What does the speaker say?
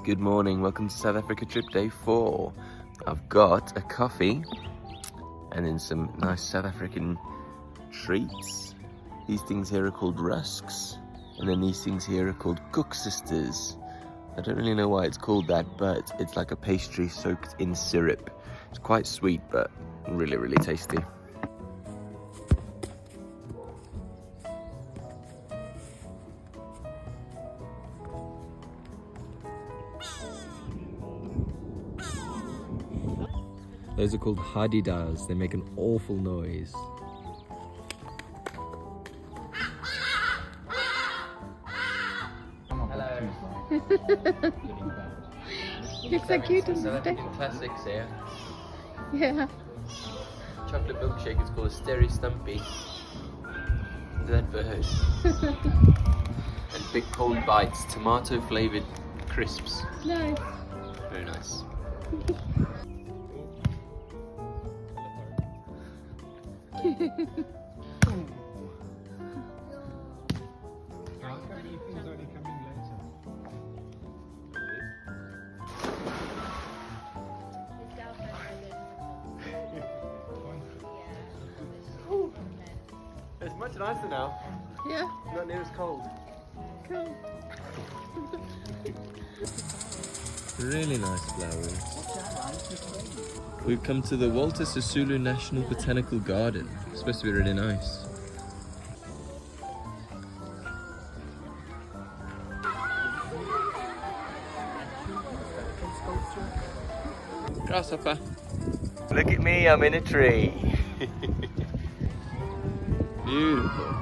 Good morning, welcome to South Africa trip day 4. I've got a coffee and then some nice South African treats. These things here are called rusks, and then these things here are called koeksisters. I don't really know why it's called that, but it's like a pastry soaked in syrup. It's quite sweet, but really, really tasty. Those are called hadidas. They make an awful noise. Hello. Looks so cute on South the stick. African classics here. Yeah. Chocolate milkshake is called a Steri Stumpy. Look at that bird. And big cold bites, tomato flavoured crisps. Nice. Very nice. It's much nicer now. Yeah. Not near as cold. Cool. Really nice flowers. We've come to the Walter Sisulu National Botanical Garden. It's supposed to be really nice. Grasshopper. Look at me, I'm in a tree. Beautiful.